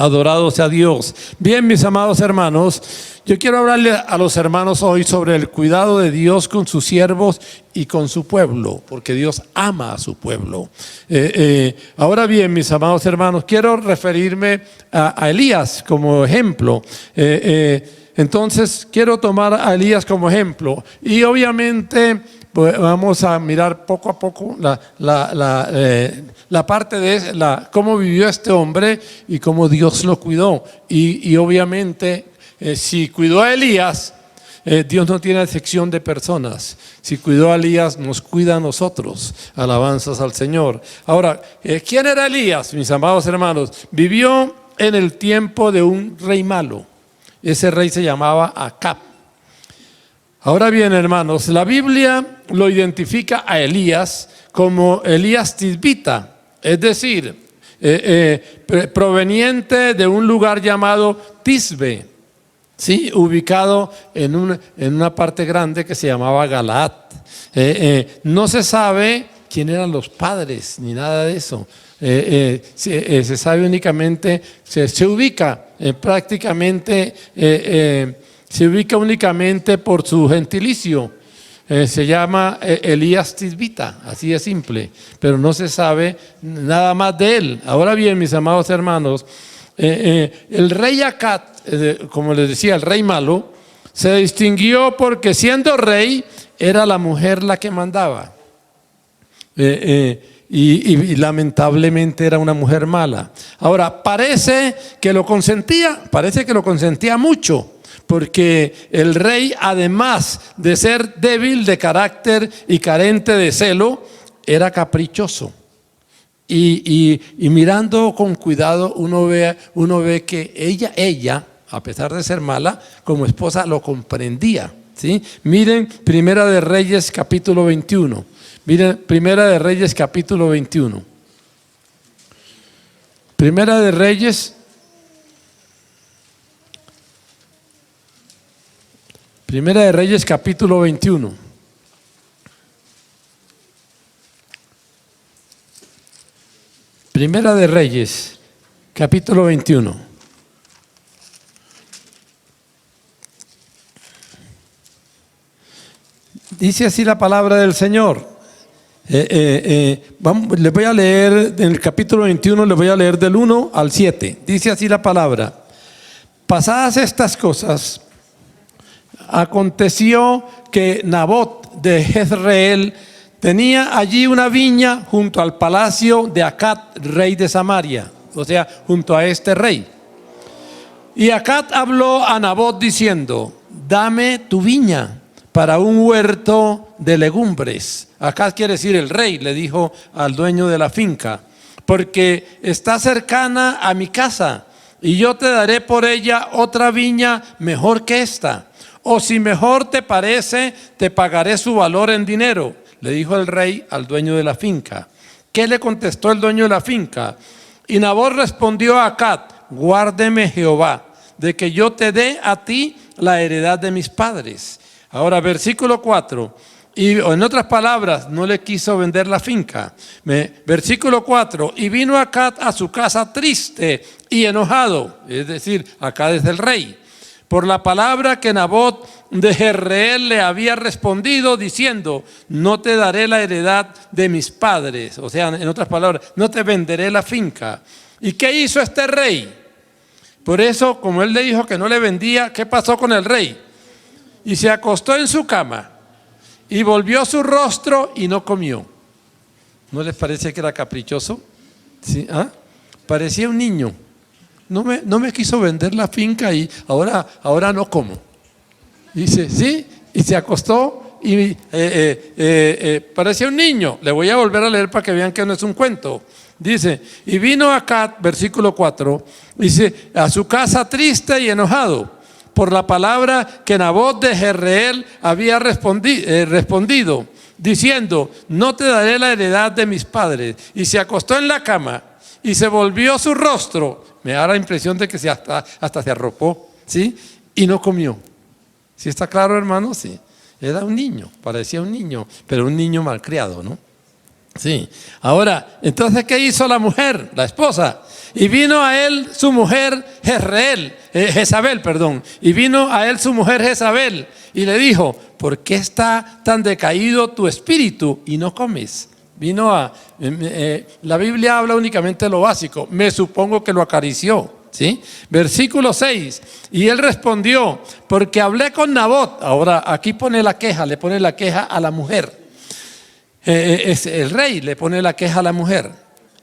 Adorado sea Dios. Bien, mis amados hermanos, yo quiero hablarle a los hermanos hoy sobre el cuidado de Dios con sus siervos y con su pueblo, porque Dios ama a su pueblo. Ahora bien, mis amados hermanos, quiero referirme a Elías como ejemplo. Entonces, quiero tomar a Elías como ejemplo. Y obviamente, pues, vamos a mirar poco a poco la parte de cómo vivió este hombre y cómo Dios lo cuidó. Y obviamente, si cuidó a Elías, Dios no tiene excepción de personas. Si cuidó a Elías, nos cuida a nosotros. Alabanzas al Señor. Ahora, ¿quién era Elías, mis amados hermanos? Vivió en el tiempo de un rey malo. Ese rey se llamaba Acab. Ahora bien, hermanos, la Biblia lo identifica a Elías como Elías tisbita, es decir, proveniente de un lugar llamado Tisbe, ¿sí? Ubicado en una parte grande que se llamaba Galaad. No se sabe quién eran los padres ni nada de eso. Se sabe únicamente, se ubica prácticamente, se ubica únicamente por su gentilicio. Se llama Elías tisbita, así de simple, pero no se sabe nada más de él. Ahora bien, mis amados hermanos, el rey Acab, como les decía, el rey malo, se distinguió porque siendo rey era la mujer la que mandaba. Y lamentablemente era una mujer mala. Ahora, parece que lo consentía mucho, porque el rey, además de ser débil de carácter y carente de celo, era caprichoso. Y mirando con cuidado, uno ve que ella, a pesar de ser mala, como esposa lo comprendía, ¿sí? Miren Primera de Reyes capítulo 21. Miren, Primera de Reyes capítulo 21. Primera de Reyes. Primera de Reyes capítulo 21. Primera de Reyes capítulo 21. Dice así la palabra del Señor. Les voy a leer en el capítulo 21, les voy a leer del 1 al 7. Dice así la palabra: pasadas estas cosas, aconteció que Nabot de Jezreel tenía allí una viña junto al palacio de Acab, rey de Samaria, o sea, junto a este rey. Y Acab habló a Nabot diciendo: dame tu viña para un huerto de legumbres. Acá quiere decir el rey, le dijo al dueño de la finca, porque está cercana a mi casa y yo te daré por ella otra viña mejor que esta. O si mejor te parece, te pagaré su valor en dinero, le dijo el rey al dueño de la finca. ¿Qué le contestó el dueño de la finca? Y Nabot respondió a Acab: guárdeme Jehová de que yo te dé a ti la heredad de mis padres. Ahora, versículo 4, y en otras palabras, no le quiso vender la finca. Versículo 4, y vino Acab a su casa triste y enojado, es decir, Acab es el rey, por la palabra que Nabot de Jezreel le había respondido, diciendo: no te daré la heredad de mis padres. O sea, en otras palabras, no te venderé la finca. ¿Y qué hizo este rey? Por eso, como él le dijo que no le vendía, ¿qué pasó con el rey? Y se acostó en su cama y volvió su rostro y no comió. ¿No les parece que era caprichoso? ¿Sí? ¿Ah? Parecía un niño. No me quiso vender la finca y ahora no como. Dice, sí, y se acostó y parecía un niño. Le voy a volver a leer para que vean que no es un cuento. Dice, y vino Acab, versículo 4, dice, a su casa triste y enojado por la palabra que Nabot de Jezreel había respondido, diciendo: no te daré la heredad de mis padres. Y se acostó en la cama y se volvió su rostro. Me da la impresión de que hasta se arropó, ¿sí? Y no comió. ¿Sí está claro, hermano? Sí. Era un niño, parecía un niño, pero un niño malcriado, ¿no? Sí. Ahora, entonces, ¿qué hizo la mujer, la esposa? Y vino a él su mujer Jezabel, perdón. Y vino a él su mujer Jezabel y le dijo: ¿por qué está tan decaído tu espíritu y no comes? La Biblia habla únicamente de lo básico. Me supongo que lo acarició, ¿sí? Versículo 6. Y él respondió: porque hablé con Nabot. Ahora aquí pone la queja, le pone la queja a la mujer. El rey le pone la queja a la mujer.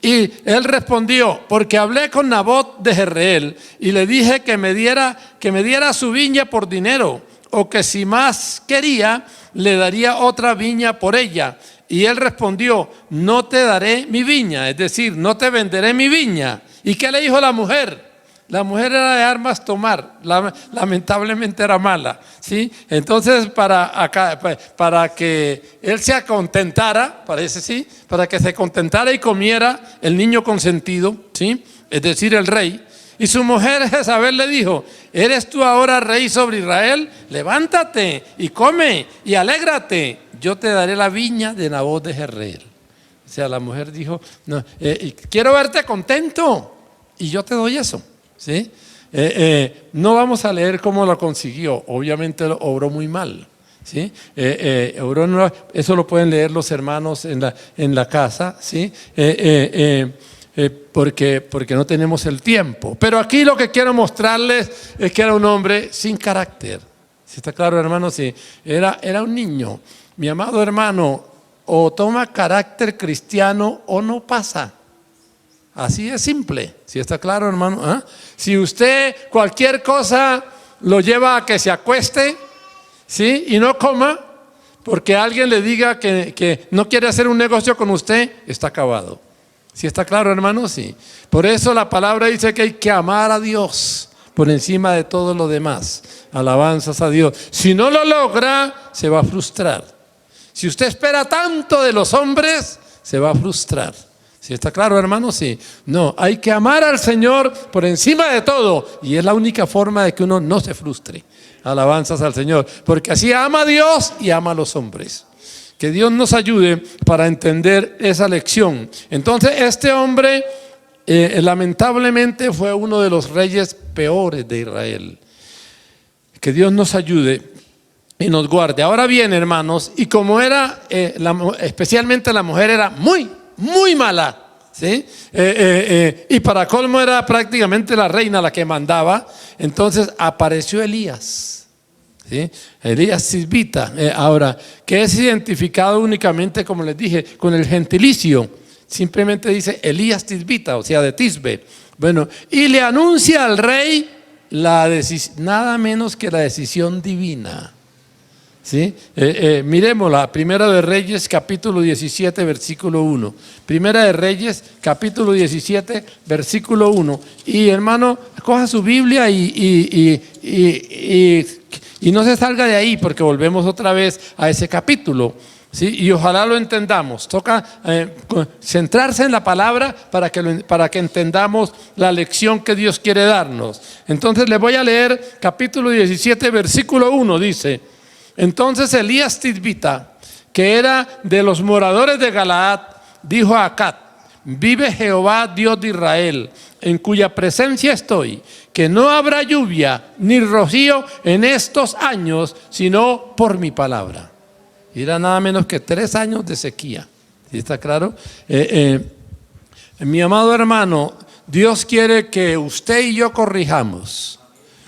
Y él respondió: porque hablé con Nabot de Jezreel y le dije que me diera su viña por dinero, o que si más quería le daría otra viña por ella. Y él respondió: no te daré mi viña, es decir, no te venderé mi viña. ¿Y qué le dijo la mujer? La mujer era de armas tomar, lamentablemente era mala, ¿sí? Entonces para que él se contentara, parece, ¿sí? Para que se contentara y comiera el niño consentido, ¿sí? Es decir, el rey. Y su mujer Jezabel le dijo: ¿eres tú ahora rey sobre Israel? Levántate y come y alégrate, yo te daré la viña de Nabot de Jezreel. O sea, la mujer dijo: no, quiero verte contento y yo te doy eso, ¿sí? No vamos a leer cómo lo consiguió, obviamente lo obró muy mal, ¿sí? Eso lo pueden leer los hermanos en la casa, ¿sí? Porque no tenemos el tiempo. Pero aquí lo que quiero mostrarles es que era un hombre sin carácter. ¿Sí está claro, hermano? Sí, era un niño. Mi amado hermano, o toma carácter cristiano o no pasa. Así es simple. ¿Sí está claro, hermano? ¿Ah? Si usted cualquier cosa lo lleva a que se acueste, ¿sí? Y no coma, porque alguien le diga que no quiere hacer un negocio con usted, está acabado. ¿Sí está claro, hermano? Sí. Por eso la palabra dice que hay que amar a Dios por encima de todo lo demás. Alabanzas a Dios. Si no lo logra, se va a frustrar. Si usted espera tanto de los hombres, se va a frustrar. ¿Sí está claro, hermano? Sí. No, hay que amar al Señor por encima de todo. Y es la única forma de que uno no se frustre. Alabanzas al Señor. Porque así ama a Dios y ama a los hombres. Que Dios nos ayude para entender esa lección. Entonces, este hombre lamentablemente fue uno de los reyes peores de Israel. Que Dios nos ayude y nos guarde. Ahora bien, hermanos, y como era, especialmente la mujer era muy, muy mala, ¿sí? Y para colmo era prácticamente la reina la que mandaba. Entonces apareció Elías. ¿Sí? Elías Tisbita, ahora, que es identificado únicamente, como les dije, con el gentilicio. Simplemente dice Elías Tisbita, o sea, de Tisbe. Bueno, y le anuncia al rey nada menos que la decisión divina. ¿Sí? Miremosla, Primera de Reyes, capítulo 17, versículo 1. Primera de Reyes, capítulo 17, versículo 1. Y hermano, coja su Biblia y no se salga de ahí, porque volvemos otra vez a ese capítulo, ¿sí? Y ojalá lo entendamos. Toca centrarse en la palabra para que entendamos la lección que Dios quiere darnos. Entonces le voy a leer capítulo 17, versículo 1, dice: entonces Elías Tisbita, que era de los moradores de Galaad, dijo a Acab: vive Jehová Dios de Israel, en cuya presencia estoy, que no habrá lluvia ni rocío en estos años, sino por mi palabra. Y era nada menos que 3 años de sequía. ¿Sí está claro? Mi amado hermano, Dios quiere que usted y yo corrijamos,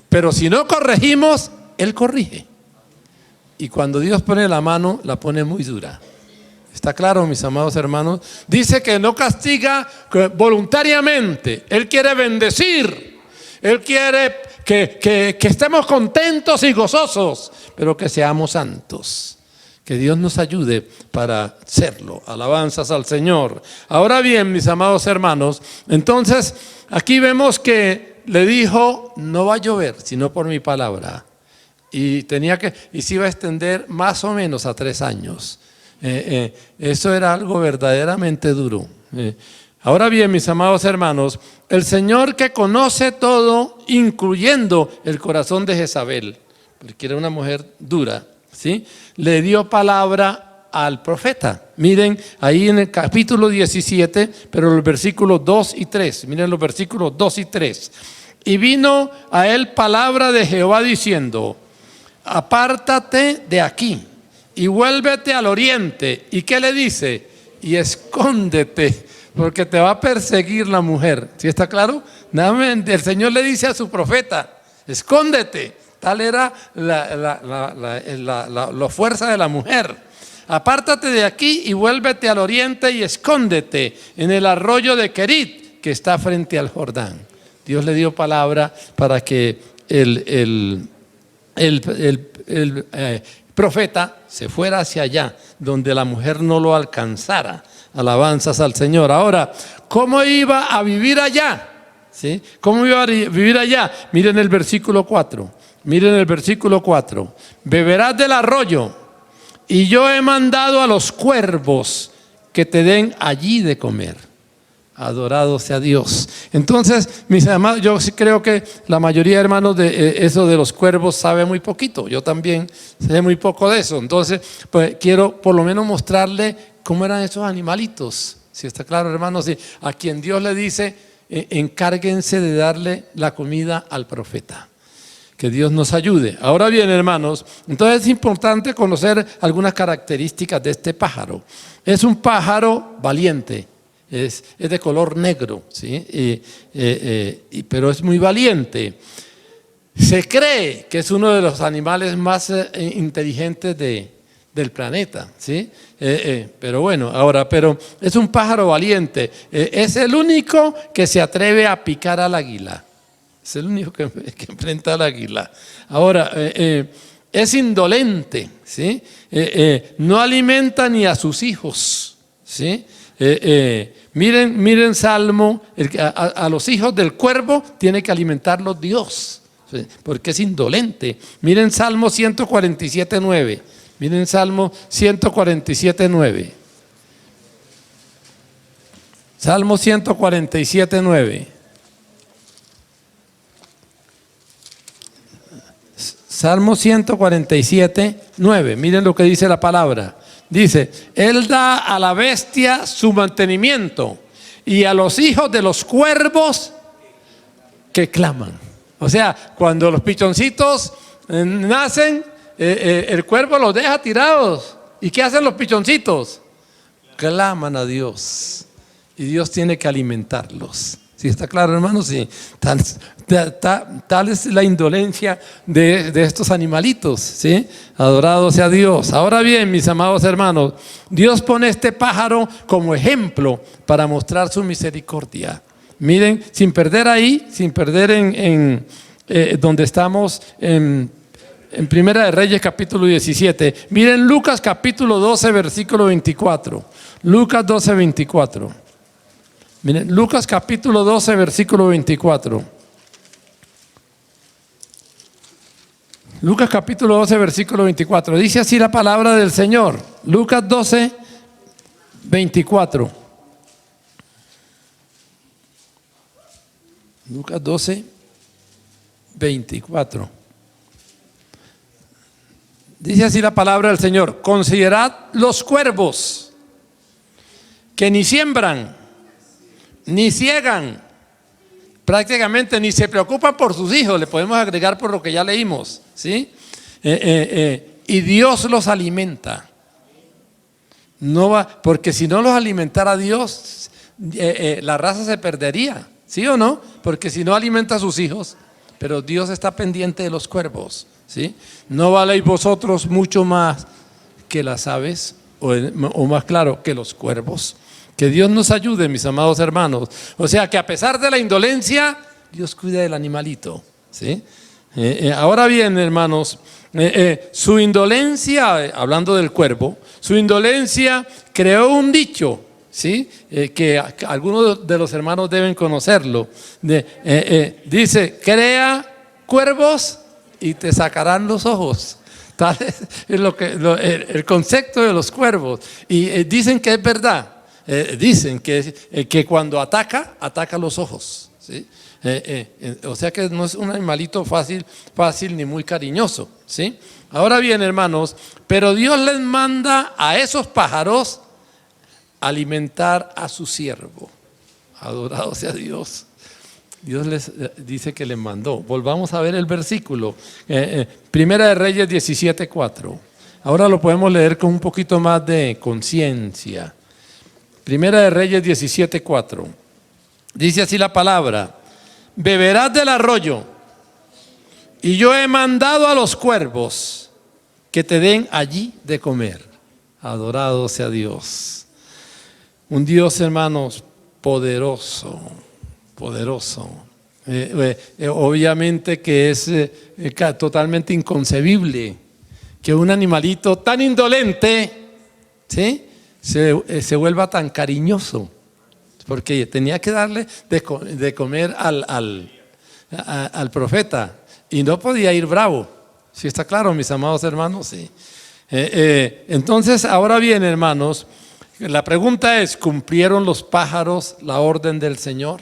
pero si no corregimos, Él corrige. Y cuando Dios pone la mano, la pone muy dura. ¿Está claro, mis amados hermanos? Dice que no castiga voluntariamente. Él quiere bendecir. Él quiere que estemos contentos y gozosos, pero que seamos santos. Que Dios nos ayude para serlo. Alabanzas al Señor. Ahora bien, mis amados hermanos, entonces aquí vemos que le dijo: no va a llover, sino por mi palabra. Y se iba a extender más o menos a 3 años. Eso era algo verdaderamente duro. Ahora bien, mis amados hermanos, el Señor, que conoce todo, incluyendo el corazón de Jezabel, porque era una mujer dura, ¿sí? Le dio palabra al profeta. Miren ahí en el capítulo 17, pero los versículos 2 y 3. Miren los versículos 2 y 3. Y vino a él palabra de Jehová diciendo: apártate de aquí y vuélvete al oriente. ¿Y qué le dice? Y escóndete, porque te va a perseguir la mujer. ¿Sí está claro? El Señor le dice a su profeta: escóndete. Tal era la fuerza de la mujer. Apártate de aquí y vuélvete al oriente y escóndete en el arroyo de Querit, que está frente al Jordán. Dios le dio palabra para que el profeta se fuera hacia allá, donde la mujer no lo alcanzara. Alabanzas al Señor. Ahora, ¿cómo iba a vivir allá? ¿Sí? ¿Cómo iba a vivir allá? Miren el versículo 4. Miren el versículo 4. Beberás del arroyo, y yo he mandado a los cuervos que te den allí de comer. Adorado sea Dios. Entonces, mis hermanos, yo sí creo que la mayoría de hermanos de eso de los cuervos sabe muy poquito. Yo también sé muy poco de eso. Entonces, pues quiero por lo menos mostrarle cómo eran esos animalitos. Si está claro, hermanos, sí, a quien Dios le dice: encárguense de darle la comida al profeta. Que Dios nos ayude. Ahora bien, hermanos, entonces es importante conocer algunas características de este pájaro. Es un pájaro valiente. Es de color negro, ¿sí? Pero es muy valiente. Se cree que es uno de los animales más inteligentes del planeta, ¿sí? Pero bueno, pero es un pájaro valiente. Es el único que se atreve a picar al águila. Es el único que enfrenta al águila. Ahora, es indolente, ¿sí? No alimenta ni a sus hijos, ¿sí? Miren Salmo, a los hijos del cuervo tiene que alimentarlos Dios, ¿sí? Porque es indolente. Miren Salmo 147:9. Miren Salmo 147:9. Salmo 147:9. Salmo 147:9. Miren lo que dice la palabra. Dice: Él da a la bestia su mantenimiento y a los hijos de los cuervos que claman. O sea, cuando los pichoncitos nacen, el cuervo los deja tirados. ¿Y qué hacen los pichoncitos? Claman a Dios. Y Dios tiene que alimentarlos. ¿Sí está claro, hermanos? Sí. Tal es la indolencia de estos animalitos, ¿sí? Adorado sea Dios. Ahora bien, mis amados hermanos, Dios pone este pájaro como ejemplo para mostrar su misericordia. Miren, sin perder en donde estamos en Primera de Reyes capítulo 17. Miren Lucas capítulo 12 versículo 24. Lucas 12, 24. Miren, Lucas capítulo 12, versículo 24. Lucas capítulo 12, versículo 24. Dice así la palabra del Señor. Lucas 12, 24. Lucas 12, 24. Dice así la palabra del Señor: considerad los cuervos, que ni siembran, ni ciegan, prácticamente ni se preocupan por sus hijos. Le podemos agregar por lo que ya leímos, ¿sí? Y Dios los alimenta. No va, porque si no los alimentara Dios, la raza se perdería, ¿sí o no? Porque si no alimenta a sus hijos, pero Dios está pendiente de los cuervos, ¿sí? ¿No valéis vosotros mucho más que las aves? O más claro, que los cuervos. Que Dios nos ayude, mis amados hermanos. O sea, que a pesar de la indolencia, Dios cuida del animalito, ¿sí? Ahora bien, hermanos, su indolencia, hablando del cuervo, su indolencia creó un dicho, ¿sí? Que algunos de los hermanos deben conocerlo. Dice: crea cuervos y te sacarán los ojos. Tal es el concepto de los cuervos. Y dicen que es verdad. Dicen que cuando ataca los ojos, ¿sí? O sea que no es un animalito fácil ni muy cariñoso, ¿sí? Ahora bien, hermanos, pero Dios les manda a esos pájaros alimentar a su siervo. Adorado sea Dios. Dios les dice que les mandó. Volvamos a ver el versículo. Primera de Reyes 17:4. Ahora lo podemos leer con un poquito más de conciencia. Primera de Reyes 17:4. Dice así la palabra: beberás del arroyo, y yo he mandado a los cuervos que te den allí de comer. Adorado sea Dios. Un Dios, hermanos, poderoso. Obviamente que es totalmente inconcebible que un animalito tan indolente, ¿sí?, se vuelva tan cariñoso, porque tenía que darle de comer al profeta y no podía ir bravo. ¿Sí está claro, mis amados hermanos? Sí. Entonces, ahora bien, hermanos, la pregunta es: ¿cumplieron los pájaros la orden del Señor?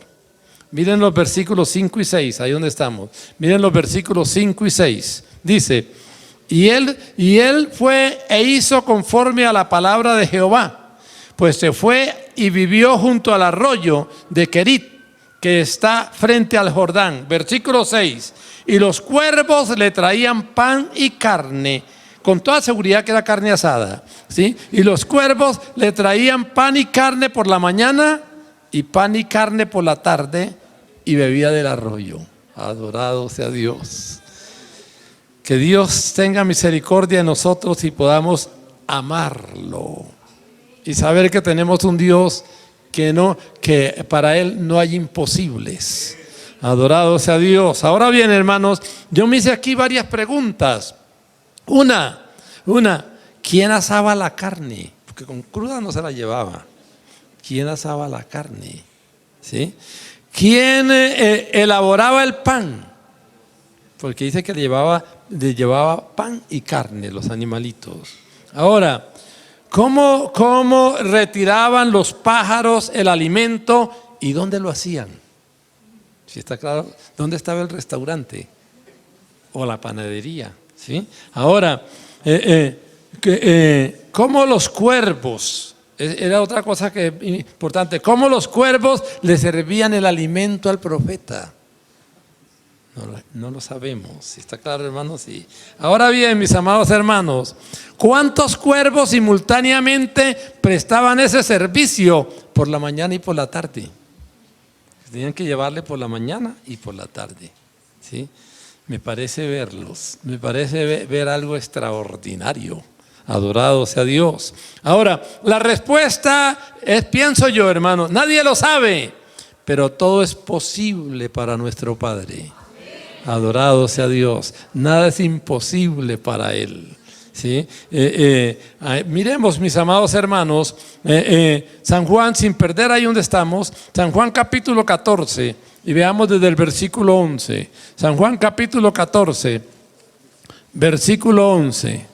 Miren los versículos 5 y 6, ahí donde estamos. Miren los versículos 5 y 6. Dice: y él fue e hizo conforme a la palabra de Jehová, pues se fue y vivió junto al arroyo de Querit, que está frente al Jordán. Versículo 6. Y los cuervos le traían pan y carne, con toda seguridad que era carne asada, ¿sí? Y los cuervos le traían pan y carne por la mañana y pan y carne por la tarde, y bebía del arroyo. Adorado sea Dios. Que Dios tenga misericordia de nosotros y podamos amarlo y saber que tenemos un Dios que para Él no hay imposibles. Adorado sea Dios. Ahora bien, hermanos, yo me hice aquí varias preguntas. Una, ¿quién asaba la carne? Porque con cruda no se la llevaba. ¿Quién asaba la carne? ¿Sí? ¿Quién elaboraba el pan? Porque dice que le llevaba pan y carne los animalitos. Ahora, ¿cómo retiraban los pájaros el alimento y dónde lo hacían? ¿Sí está claro? ¿Dónde estaba el restaurante o la panadería? ¿Sí? Ahora, ¿cómo los cuervos? Era otra cosa que importante. ¿Cómo los cuervos le servían el alimento al profeta? No lo sabemos. ¿Sí está claro, hermanos? Sí. Ahora bien, mis amados hermanos, ¿cuántos cuervos simultáneamente prestaban ese servicio por la mañana y por la tarde? Tenían que llevarle por la mañana y por la tarde, ¿sí? Me parece verlos, me parece ver algo extraordinario. Adorado sea Dios. Ahora, la respuesta es, pienso yo, hermano, nadie lo sabe, pero todo es posible para nuestro Padre. Adorado sea Dios. Nada es imposible para Él, ¿sí? Miremos, mis amados hermanos, San Juan, sin perder ahí donde estamos, San Juan capítulo 14, y veamos desde el versículo 11. San Juan capítulo 14, versículo 11.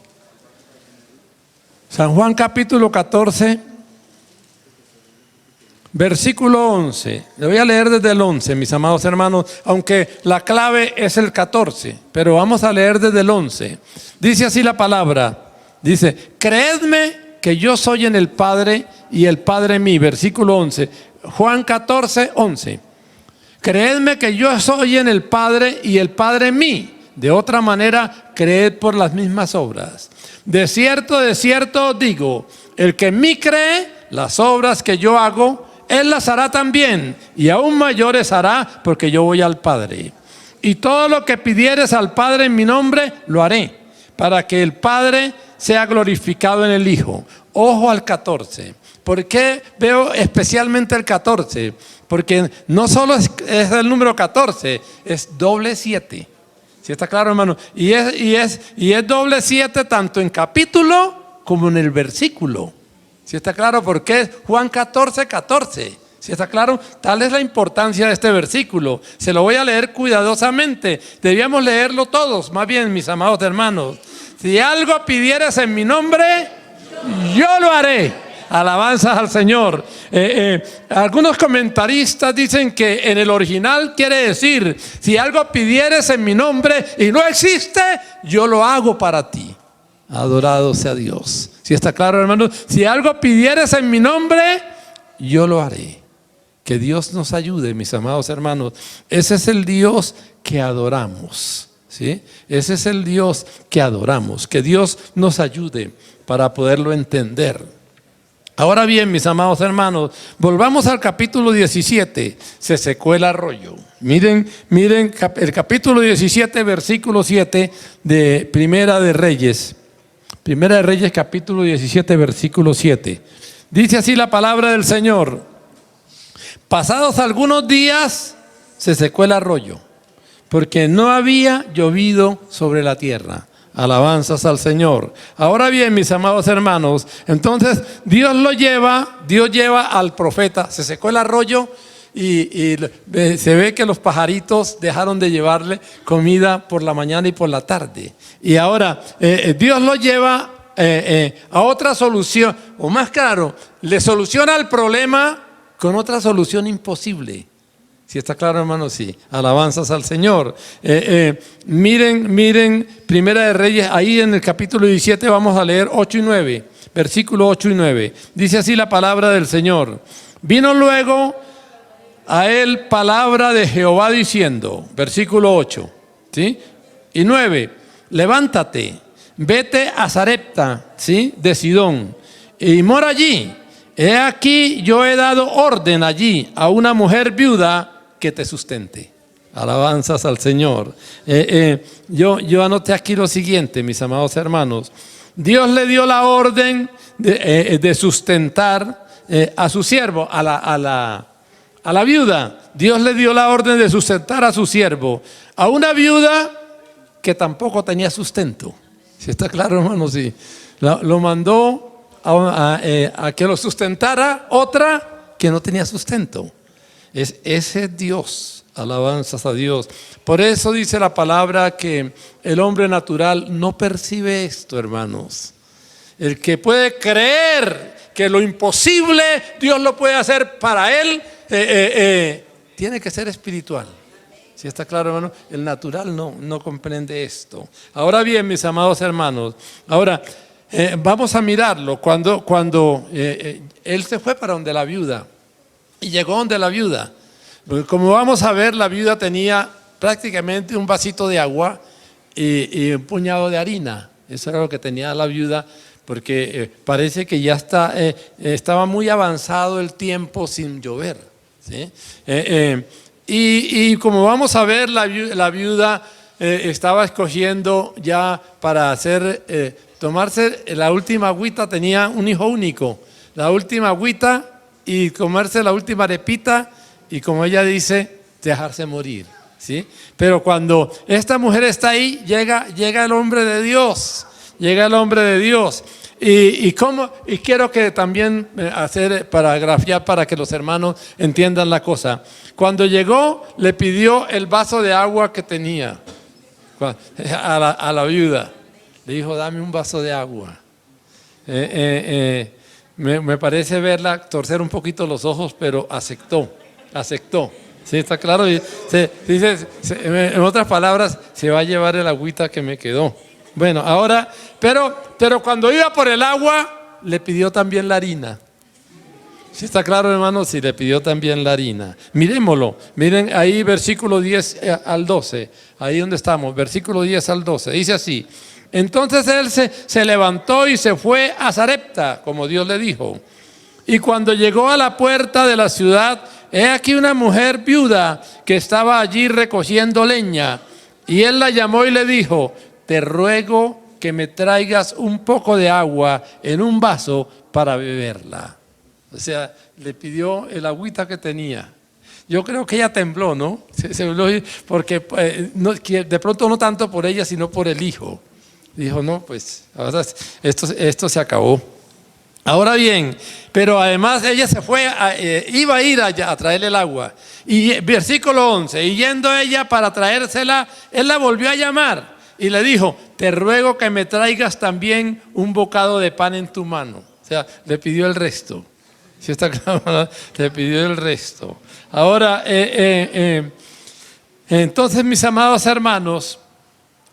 San Juan capítulo 14, versículo 11. Le voy a leer desde el 11, mis amados hermanos, aunque la clave es el 14, pero vamos a leer desde el 11. Dice así la palabra, dice: creedme que yo soy en el Padre y el Padre en mí. Versículo 11, Juan 14, 11. Creedme que yo soy en el Padre y el Padre en mí. De otra manera, creed por las mismas obras. De cierto os digo, el que en mí cree, las obras que yo hago, él las hará también, y aún mayores hará, porque yo voy al Padre. Y todo lo que pidieres al Padre en mi nombre, lo haré, para que el Padre sea glorificado en el Hijo. Ojo al 14. ¿Por qué veo especialmente el 14? Porque no solo es el número 14, es doble 7. ¿Sí está claro, hermano? Y es doble 7 tanto en capítulo como en el versículo. ¿Sí está claro? Porque es Juan 14, 14. ¿Sí está claro? Tal es la importancia de este versículo. Se lo voy a leer cuidadosamente. Debíamos leerlo todos, más bien, mis amados hermanos. Si algo pidieras en mi nombre, yo lo haré. Alabanzas al Señor. Algunos comentaristas dicen que en el original quiere decir: si algo pidieres en mi nombre y no existe, yo lo hago para ti. Adorado sea Dios. Si está claro, hermanos, si algo pidieres en mi nombre, yo lo haré. Que Dios nos ayude, mis amados hermanos. Ese es el Dios que adoramos, ¿sí? Ese es el Dios que adoramos. Que Dios nos ayude para poderlo entender. Ahora bien, mis amados hermanos, volvamos al capítulo 17. Se secó el arroyo. Miren el capítulo 17, versículo 7 de Primera de Reyes. Primera de Reyes, capítulo 17, versículo 7. Dice así la palabra del Señor: pasados algunos días se secó el arroyo, porque no había llovido sobre la tierra. Alabanzas al Señor. Ahora bien, mis amados hermanos, entonces Dios lleva al profeta. Se secó el arroyo y se ve que los pajaritos dejaron de llevarle comida por la mañana y por la tarde. Y ahora Dios lo lleva a otra solución, o más claro, le soluciona el problema con otra solución imposible. Si está claro, hermanos, sí. Alabanzas al Señor. Miren, Primera de Reyes, ahí en el capítulo 17 vamos a leer 8 y 9, versículo 8 y 9. Dice así la palabra del Señor: vino luego a él palabra de Jehová diciendo, versículo 8, ¿sí? Y 9, levántate, vete a Sarepta, ¿sí?, de Sidón, y mora allí. He aquí, yo he dado orden allí a una mujer viuda que te sustente. Alabanzas al Señor. Yo anoté aquí lo siguiente, mis amados hermanos. Dios le dio la orden de sustentar a su siervo, a la viuda. Dios le dio la orden de sustentar a su siervo, a una viuda que tampoco tenía sustento. ¿Sí está claro, hermanos? Sí. Lo mandó a que lo sustentara otra que no tenía sustento. Ese es Dios. Alabanzas a Dios. Por eso dice la palabra que el hombre natural no percibe esto, hermanos. El que puede creer que lo imposible Dios lo puede hacer para él, tiene que ser espiritual. ¿Sí está claro, hermano? El natural no comprende esto. Ahora bien, mis amados hermanos, vamos a mirarlo. Cuando él se fue para donde la viuda y llegó donde la viuda, como vamos a ver, la viuda tenía prácticamente un vasito de agua y un puñado de harina. Eso era lo que tenía la viuda, porque parece que ya estaba muy avanzado el tiempo sin llover, ¿sí? Y como vamos a ver, la viuda estaba escogiendo ya para tomarse la última agüita. Tenía un hijo único, la última agüita, y comerse la última arepita, y como ella dice, dejarse morir, ¿sí? Pero cuando esta mujer está ahí, llega el hombre de Dios. Llega el hombre de Dios. Y quiero que también hacer paragrafiar para que los hermanos entiendan la cosa. Cuando llegó, le pidió el vaso de agua que tenía a la viuda. Le dijo: dame un vaso de agua. Me parece verla torcer un poquito los ojos, pero aceptó. ¿Sí está claro? Dice, en otras palabras, se va a llevar el agüita que me quedó. Bueno, ahora, pero cuando iba por el agua, le pidió también la harina. ¿Sí está claro, hermanos? Sí, le pidió también la harina. Miremoslo. Miren ahí, versículo 10 al 12. Ahí donde estamos, versículo 10 al 12. Dice así: entonces él se levantó y se fue a Sarepta, como Dios le dijo. Y cuando llegó a la puerta de la ciudad, he aquí una mujer viuda que estaba allí recogiendo leña. Y él la llamó y le dijo: te ruego que me traigas un poco de agua en un vaso para beberla. O sea, le pidió el agüita que tenía. Yo creo que ella tembló, ¿no? Porque de pronto no tanto por ella, sino por el hijo. Dijo: no, pues ahora esto se acabó. Ahora bien, pero además ella se fue, iba a ir allá a traerle el agua. Y versículo 11, y yendo ella para traérsela, él la volvió a llamar y le dijo: te ruego que me traigas también un bocado de pan en tu mano. O sea, le pidió el resto. ¿Sí está claro? Le pidió el resto. Ahora, entonces, mis amados hermanos,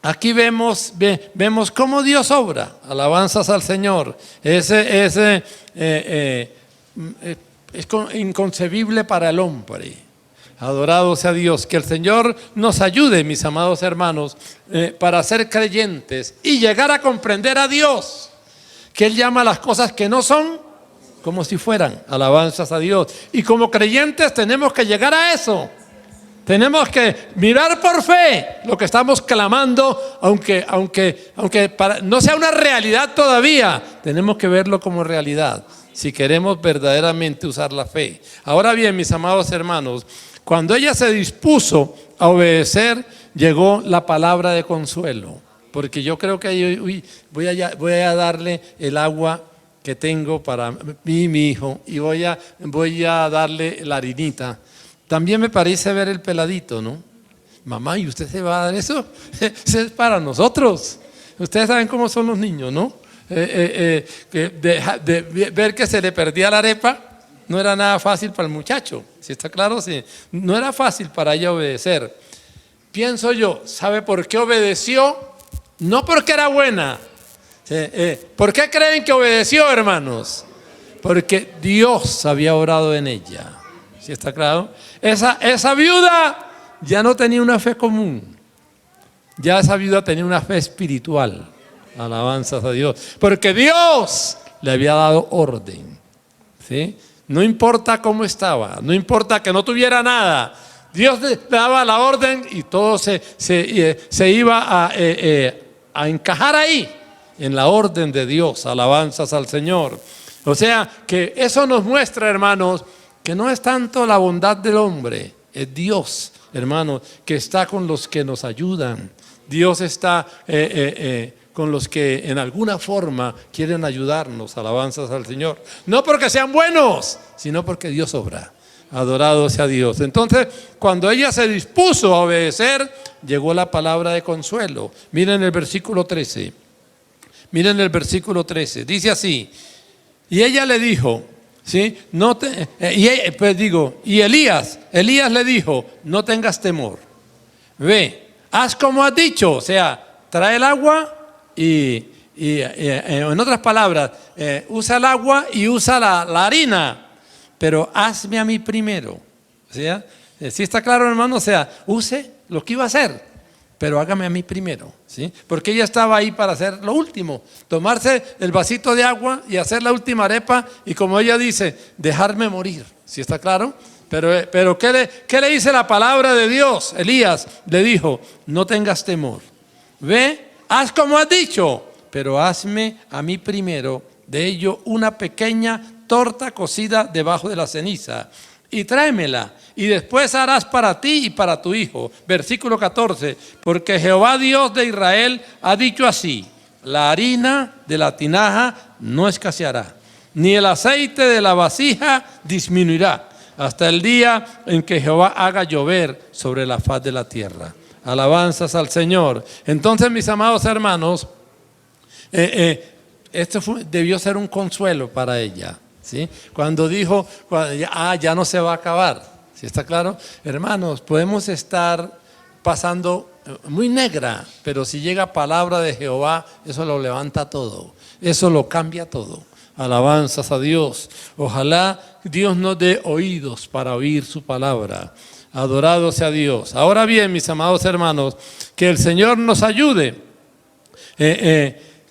aquí vemos cómo Dios obra. Alabanzas al Señor. Es inconcebible para el hombre. Adorado sea Dios. Que el Señor nos ayude, mis amados hermanos, para ser creyentes y llegar a comprender a Dios, que Él llama a las cosas que no son como si fueran. Alabanzas a Dios. Y como creyentes tenemos que llegar a eso. Tenemos que mirar por fe lo que estamos clamando, aunque no sea una realidad todavía, tenemos que verlo como realidad, si queremos verdaderamente usar la fe. Ahora bien, mis amados hermanos, cuando ella se dispuso a obedecer, llegó la palabra de consuelo, porque yo creo que voy a darle el agua que tengo para mí y mi hijo, y voy a darle la harinita. También me parece ver el peladito, ¿no? Mamá, ¿y usted se va a dar eso? Eso es para nosotros. Ustedes saben cómo son los niños, ¿no? Ver que se le perdía la arepa no era nada fácil para el muchacho. ¿Sí está claro? Sí. No era fácil para ella obedecer. Pienso yo, ¿sabe por qué obedeció? No porque era buena. ¿Por qué creen que obedeció, hermanos? Porque Dios había obrado en ella. ¿Sí está claro? Esa viuda ya no tenía una fe común. Ya esa viuda tenía una fe espiritual. Alabanzas a Dios. Porque Dios le había dado orden. ¿Sí? No importa cómo estaba, no importa que no tuviera nada. Dios le daba la orden y todo se iba a encajar ahí, en la orden de Dios. Alabanzas al Señor. O sea, que eso nos muestra, hermanos, que no es tanto la bondad del hombre, es Dios, hermanos, que está con los que nos ayudan. Dios está con los que en alguna forma quieren ayudarnos. Alabanzas al Señor. No porque sean buenos, sino porque Dios obra. Adorado sea Dios. Entonces, cuando ella se dispuso a obedecer, llegó la palabra de consuelo. Miren el versículo 13. Miren el versículo 13. Dice así: y ella le dijo, ¿sí? Y Elías le dijo: no tengas temor. Ve, haz como has dicho. O sea, trae el agua y en otras palabras, usa el agua y usa la harina. Pero hazme a mí primero. ¿Sí? ¿Sí está claro, hermano? O sea, use lo que iba a hacer, pero hágame a mí primero. ¿Sí? Porque ella estaba ahí para hacer lo último, tomarse el vasito de agua y hacer la última arepa, y como ella dice, dejarme morir. ¿Sí está claro? Pero ¿qué le dice la palabra de Dios? Elías le dijo: no tengas temor. Ve, haz como has dicho, pero hazme a mí primero de ello una pequeña torta cocida debajo de la ceniza, y tráemela, y después harás para ti y para tu hijo. Versículo 14: porque Jehová Dios de Israel ha dicho así: la harina de la tinaja no escaseará, ni el aceite de la vasija disminuirá, hasta el día en que Jehová haga llover sobre la faz de la tierra. Alabanzas al Señor. Entonces, mis amados hermanos, esto debió ser un consuelo para ella. ¿Sí? Cuando dijo, ya no se va a acabar. ¿Sí está claro? Hermanos, podemos estar pasando muy negra, pero si llega palabra de Jehová, eso lo levanta todo, eso lo cambia todo. Alabanzas a Dios. Ojalá Dios nos dé oídos para oír su palabra. Adorado sea Dios. Ahora bien, mis amados hermanos, que el Señor nos ayude.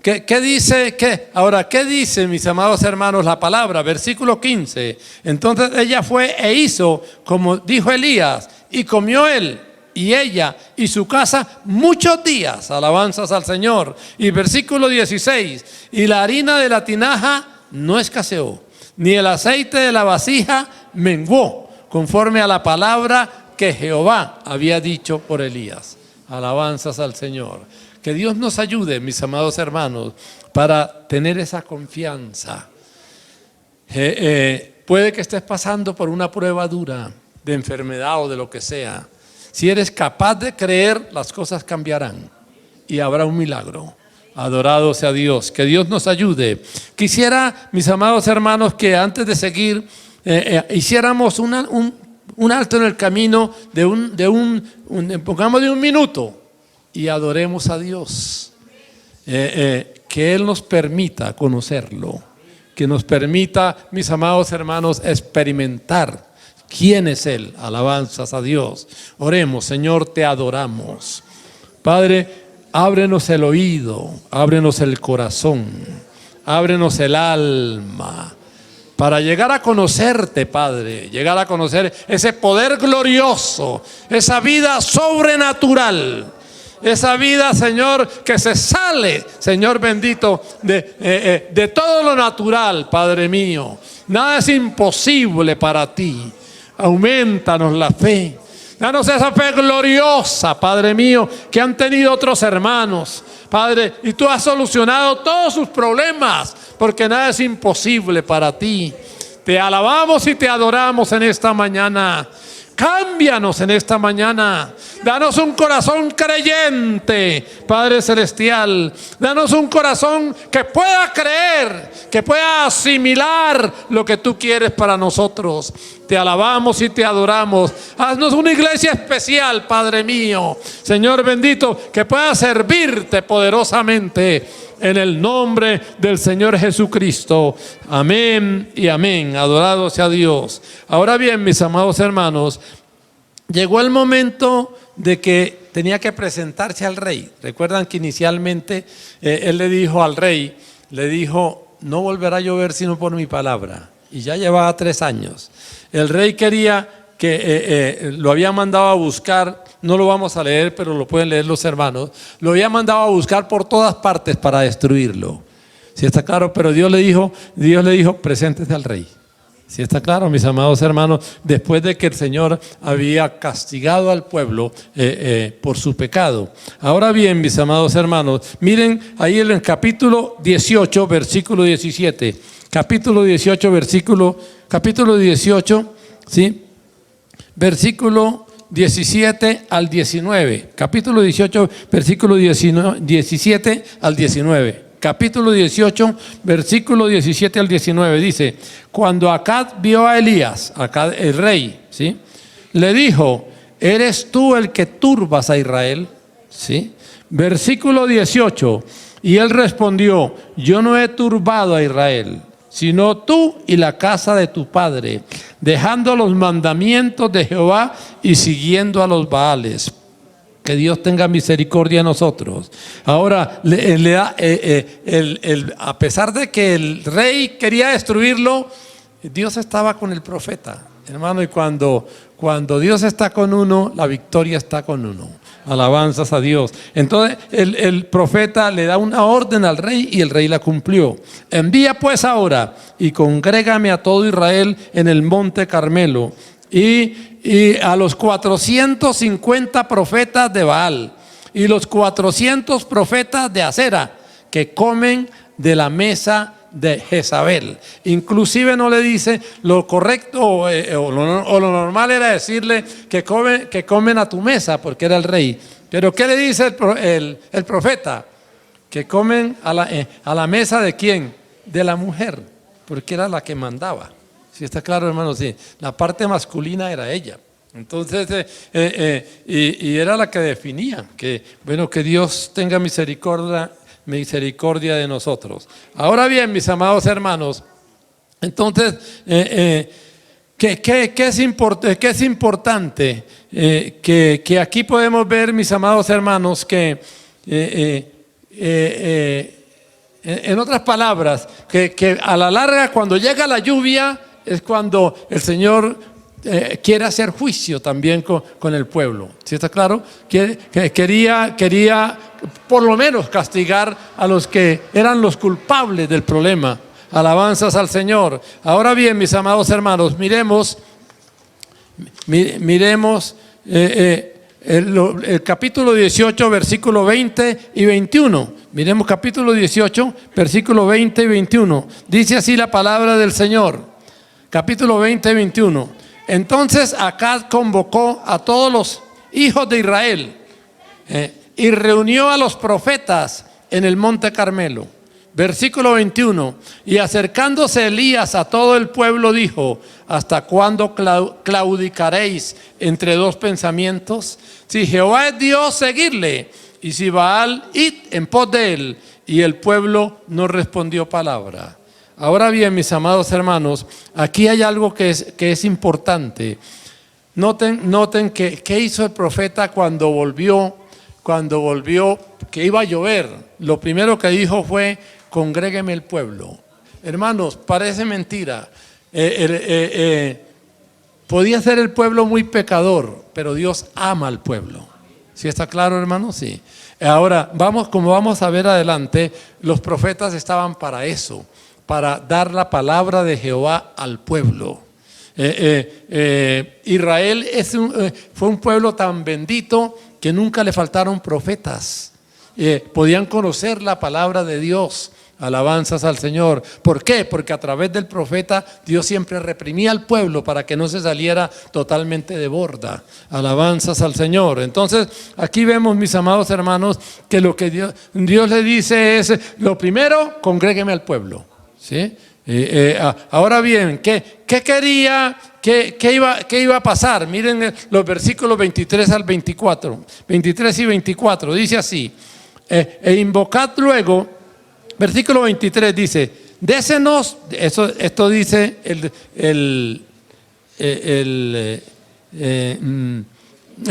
¿Qué dice, mis amados hermanos, la palabra? Versículo 15. Entonces ella fue e hizo como dijo Elías, y comió él y ella y su casa muchos días. Alabanzas al Señor. Y versículo 16: y la harina de la tinaja no escaseó, ni el aceite de la vasija menguó, conforme a la palabra que Jehová había dicho por Elías. Alabanzas al Señor. Que Dios nos ayude, mis amados hermanos, para tener esa confianza. Puede que estés pasando por una prueba dura de enfermedad o de lo que sea. Si eres capaz de creer, las cosas cambiarán y habrá un milagro. Adorado sea Dios. Que Dios nos ayude. Quisiera, mis amados hermanos, que antes de seguir hiciéramos un alto en el camino pongamos de un minuto y adoremos a Dios. Que Él nos permita conocerlo, que nos permita, mis amados hermanos, experimentar quién es Él. Alabanzas a Dios. Oremos. Señor, te adoramos. Padre, ábrenos el oído, ábrenos el corazón, ábrenos el alma, para llegar a conocerte, Padre, llegar a conocer ese poder glorioso, esa vida sobrenatural, esa vida, Señor, que se sale, Señor bendito, de todo lo natural, Padre mío. Nada es imposible para ti. Aumentanos la fe. Danos esa fe gloriosa, Padre mío, que han tenido otros hermanos, Padre, y tú has solucionado todos sus problemas, porque nada es imposible para ti. Te alabamos y te adoramos en esta mañana. Cámbianos en esta mañana. Danos un corazón creyente, Padre Celestial. Danos un corazón que pueda creer, que pueda asimilar lo que tú quieres para nosotros. Te alabamos y te adoramos. Haznos una iglesia especial, Padre mío. Señor bendito, que pueda servirte poderosamente en el nombre del Señor Jesucristo. Amén y amén. Adorado sea Dios. Ahora bien, mis amados hermanos, llegó el momento de que tenía que presentarse al rey. Recuerdan que inicialmente él le dijo al rey, le dijo: no volverá a llover sino por mi palabra. Y ya llevaba 3 años. El rey quería que lo había mandado a buscar. No lo vamos a leer, pero lo pueden leer los hermanos. Lo había mandado a buscar por todas partes para destruirlo. ¿Sí está claro? Pero Dios le dijo, preséntese al rey. ¿Sí está claro, mis amados hermanos? Después de que el Señor había castigado al pueblo por su pecado. Ahora bien, mis amados hermanos, miren ahí en el capítulo 18, versículo 17. Capítulo 18, ¿sí? Versículo 17 al 19. Capítulo 18, versículo 17 al 19. Capítulo 18, versículo 17 al 19. Dice: cuando Acab vio a Elías, Acab el rey, ¿sí?, le dijo: ¿eres tú el que turbas a Israel? ¿Sí? Versículo 18. Y él respondió: yo no he turbado a Israel, sino tú y la casa de tu padre, dejando los mandamientos de Jehová y siguiendo a los Baales. Que Dios tenga misericordia de nosotros. Ahora, a pesar de que el rey quería destruirlo, Dios estaba con el profeta, hermano, y cuando Dios está con uno, la victoria está con uno. Alabanzas a Dios. Entonces el profeta le da una orden al rey y el rey la cumplió. Envía pues ahora y congrégame a todo Israel en el monte Carmelo y a los 450 profetas de Baal y los 400 profetas de Acera que comen de la mesa de Jezabel. Inclusive no le dice lo correcto o lo normal era decirle que comen a tu mesa, porque era el rey. Pero ¿qué le dice el profeta? Que comen a la mesa ¿de quién? De la mujer, porque era la que mandaba. ¿Sí está claro, hermano? Sí, la parte masculina era ella. Entonces, y era la que definía que Dios tenga misericordia de nosotros. Ahora bien, mis amados hermanos, entonces, ¿qué es importante? Que aquí podemos ver, mis amados hermanos, que en otras palabras, que a la larga, cuando llega la lluvia, es cuando el Señor quiere hacer juicio también con el pueblo. ¿Sí está claro? Quería por lo menos castigar a los que eran los culpables del problema. Alabanzas al Señor. Ahora bien, mis amados hermanos, miremos el capítulo 18, versículo 20 y 21. Miremos capítulo 18, versículo 20 y 21. Dice así la palabra del Señor. Capítulo 20 y 21. Entonces Acab convocó a todos los hijos de Israel y reunió a los profetas en el monte Carmelo. Versículo 21, y acercándose Elías a todo el pueblo dijo: ¿hasta cuándo claudicaréis entre dos pensamientos? Si Jehová es Dios, seguidle, y si Baal, id en pos de él. Y el pueblo no respondió palabra. Ahora bien, mis amados hermanos, aquí hay algo que es importante. Noten qué hizo el profeta cuando volvió que iba a llover. Lo primero que dijo fue: congrégueme el pueblo. Hermanos, parece mentira. Podía ser el pueblo muy pecador, pero Dios ama al pueblo. ¿Sí está claro, hermanos? Sí. Ahora, como vamos a ver adelante, los profetas estaban para eso, para dar la palabra de Jehová al pueblo. Israel fue un pueblo tan bendito que nunca le faltaron profetas. Podían conocer la palabra de Dios. Alabanzas al Señor. ¿Por qué? Porque a través del profeta Dios siempre reprimía al pueblo para que no se saliera totalmente de borda. Alabanzas al Señor. Entonces aquí vemos, mis amados hermanos, que lo que Dios le dice es: lo primero, congrégueme al pueblo. ¿Sí? Ahora bien, ¿qué quería? ¿Qué iba a pasar? Miren los versículos 23 al 24. 23 y 24. Dice así: invocad luego. Versículo 23 dice: désenos, esto dice el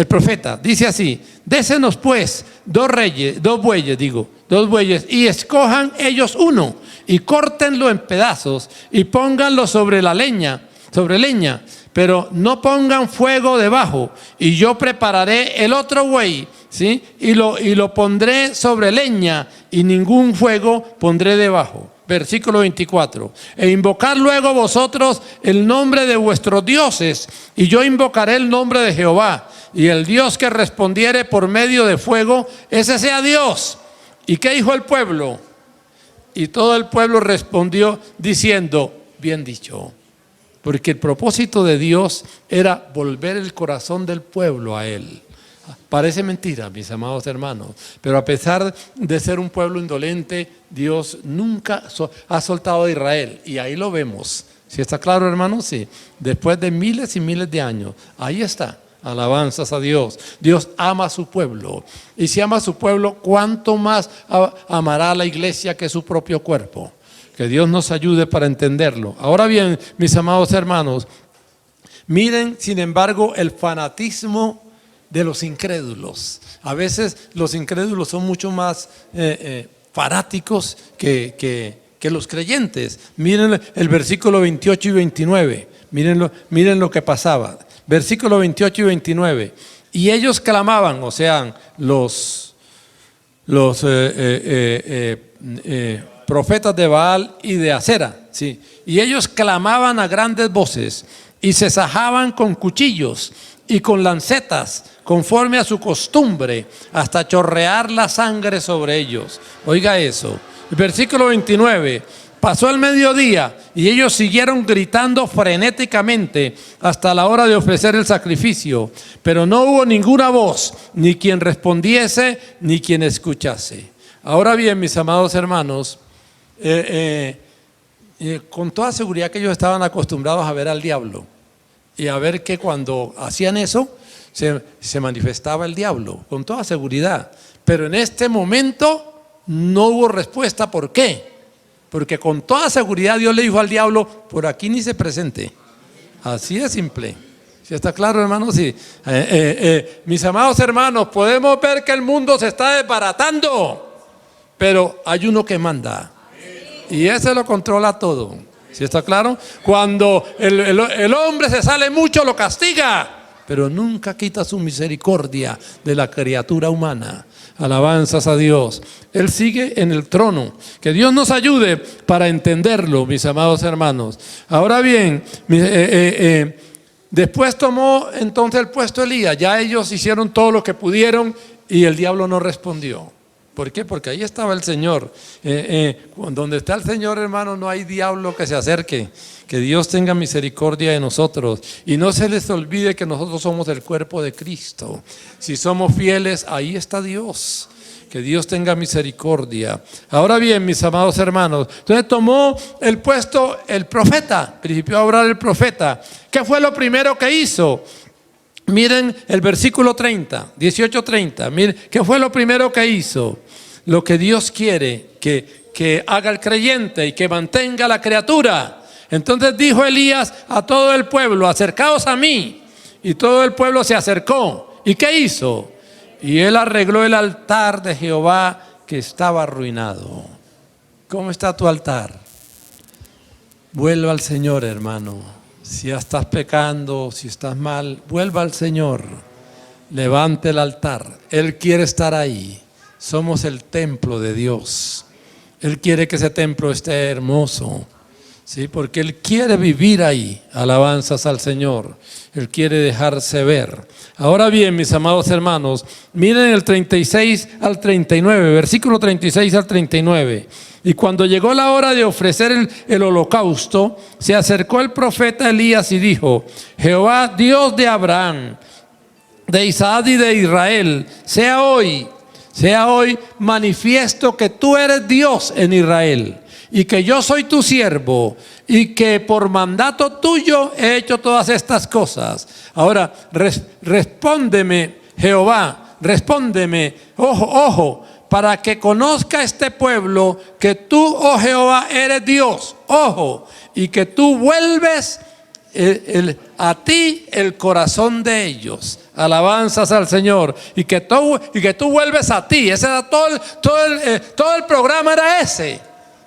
profeta, dice así: désenos pues dos bueyes, y escojan ellos uno, y córtenlo en pedazos, y pónganlo sobre leña, pero no pongan fuego debajo, y yo prepararé el otro buey, ¿sí? Y lo pondré sobre leña, y ningún fuego pondré debajo. Versículo 24: e invocad luego vosotros el nombre de vuestros dioses, y yo invocaré el nombre de Jehová, y el Dios que respondiere por medio de fuego, ese sea Dios. ¿Y qué dijo el pueblo? Y todo el pueblo respondió diciendo: bien dicho. Porque el propósito de Dios era volver el corazón del pueblo a Él. Parece mentira, mis amados hermanos, pero a pesar de ser un pueblo indolente, Dios nunca ha soltado a Israel, y ahí lo vemos. ¿Sí está claro, hermanos? Sí. Después de miles y miles de años, ahí está. Alabanzas a Dios. Dios ama a su pueblo, y si ama a su pueblo, ¿cuánto más amará a la iglesia, que es su propio cuerpo? Que Dios nos ayude para entenderlo. Ahora bien, mis amados hermanos, miren, sin embargo, el fanatismo de los incrédulos. A veces los incrédulos son mucho más fanáticos que los creyentes. Miren el versículo 28 y 29. Miren lo que pasaba. Versículo 28 y 29. Y ellos clamaban, o sea, los profetas de Baal y de Acera, ¿sí? Y ellos clamaban a grandes voces, y se sajaban con cuchillos y con lancetas, conforme a su costumbre, hasta chorrear la sangre sobre ellos. Oiga eso. Versículo 29. Pasó el mediodía, y ellos siguieron gritando frenéticamente hasta la hora de ofrecer el sacrificio, pero no hubo ninguna voz, ni quien respondiese, ni quien escuchase. Ahora bien, mis amados hermanos, con toda seguridad que ellos estaban acostumbrados a ver al diablo, y a ver que cuando hacían eso se manifestaba el diablo, con toda seguridad. Pero en este momento no hubo respuesta. ¿Por qué? Porque con toda seguridad Dios le dijo al diablo: por aquí ni se presente. Así de simple. ¿Sí está claro, hermanos? Sí. Mis amados hermanos, podemos ver que el mundo se está desbaratando, pero hay uno que manda, y ese lo controla todo. ¿Sí está claro? Cuando el hombre se sale mucho, lo castiga, pero nunca quita su misericordia de la criatura humana. Alabanzas a Dios. Él sigue en el trono. Que Dios nos ayude para entenderlo, mis amados hermanos. Ahora bien, después tomó entonces el puesto Elías. Ya ellos hicieron todo lo que pudieron, y el diablo no respondió. ¿Por qué? Porque ahí estaba el Señor. Donde está el Señor, hermano, no hay diablo que se acerque. Que Dios tenga misericordia de nosotros. Y no se les olvide que nosotros somos el cuerpo de Cristo. Si somos fieles, ahí está Dios. Que Dios tenga misericordia. Ahora bien, mis amados hermanos, entonces tomó el puesto el profeta. Principió a orar el profeta. ¿Qué fue lo primero que hizo? Miren el versículo 30, 18:30. Miren, ¿qué fue lo primero que hizo? Lo que Dios quiere que haga el creyente y que mantenga la criatura. Entonces dijo Elías a todo el pueblo: acercaos a mí. Y todo el pueblo se acercó. ¿Y qué hizo? Y él arregló el altar de Jehová que estaba arruinado. ¿Cómo está tu altar? Vuelva al Señor, hermano. Si ya estás pecando, si estás mal, vuelva al Señor. Levante el altar. Él quiere estar ahí. Somos el templo de Dios. Él quiere que ese templo esté hermoso, ¿sí? Porque Él quiere vivir ahí. Alabanzas al Señor. Él quiere dejarse ver. Ahora bien, mis amados hermanos, miren el 36 al 39, versículo 36 al 39. Y cuando llegó la hora de ofrecer el holocausto, se acercó el profeta Elías y dijo: Jehová, Dios de Abraham, de Isaac y de Israel, sea hoy manifiesto que tú eres Dios en Israel, y que yo soy tu siervo, y que por mandato tuyo he hecho todas estas cosas. Ahora, respóndeme, Jehová, respóndeme, ojo, para que conozca este pueblo que tú, oh Jehová, eres Dios, ojo, y que tú vuelves a ti el corazón de ellos. Alabanzas al Señor. Y que tú vuelves a ti. Ese era todo el programa era ese.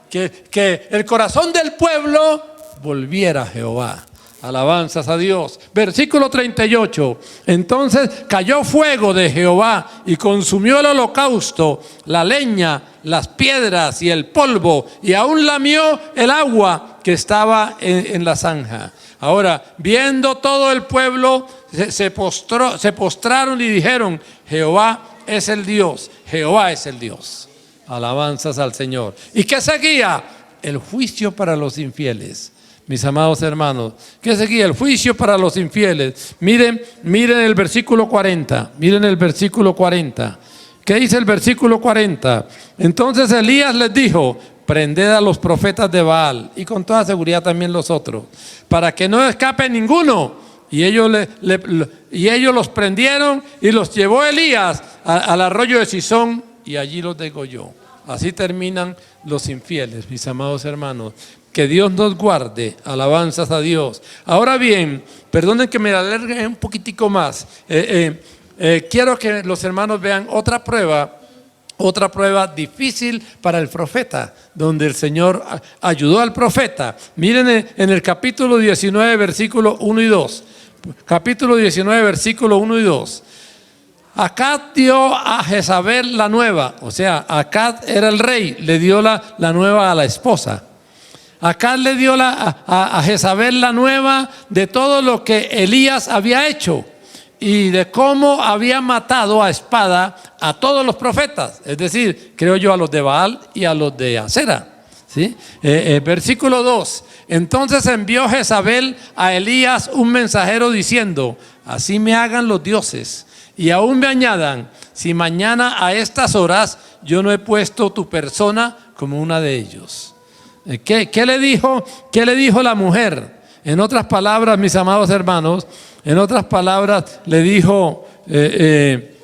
Que el corazón del pueblo volviera a Jehová. Alabanzas a Dios. Versículo 38. Entonces cayó fuego de Jehová y consumió el holocausto, la leña, las piedras y el polvo, y aún lamió el agua que estaba en la zanja. Ahora, viendo todo el pueblo, se postraron y dijeron: Jehová es el Dios, Jehová es el Dios. Alabanzas al Señor. ¿Y qué seguía? El juicio para los infieles. Mis amados hermanos, ¿qué seguía? El juicio para los infieles. Miren el versículo 40. Miren el versículo 40. ¿Qué dice el versículo 40? Entonces Elías les dijo: prended a los profetas de Baal, y con toda seguridad también los otros, para que no escape ninguno. Y ellos los prendieron y los llevó Elías al arroyo de Cisón, y allí los degolló. Así terminan los infieles, mis amados hermanos. Que Dios nos guarde. Alabanzas a Dios. Ahora bien, perdonen que me alargue un poquitico más. Quiero que los hermanos vean otra prueba difícil para el profeta, donde el Señor ayudó al profeta. Miren en el capítulo 19, versículo 1 y 2. Capítulo 19, versículo 1 y 2. Acab dio a Jezabel la nueva. O sea, Acab era el rey, le dio la nueva a la esposa. Acab le dio a Jezabel la nueva de todo lo que Elías había hecho y de cómo había matado a espada a todos los profetas, es decir, creo yo, a los de Baal y a los de Acera, ¿sí? Versículo 2. Entonces envió Jezabel a Elías un mensajero diciendo: así me hagan los dioses y aún me añadan, si mañana a estas horas yo no he puesto tu persona como una de ellos. ¿Qué le dijo la mujer? En otras palabras, mis amados hermanos, le dijo: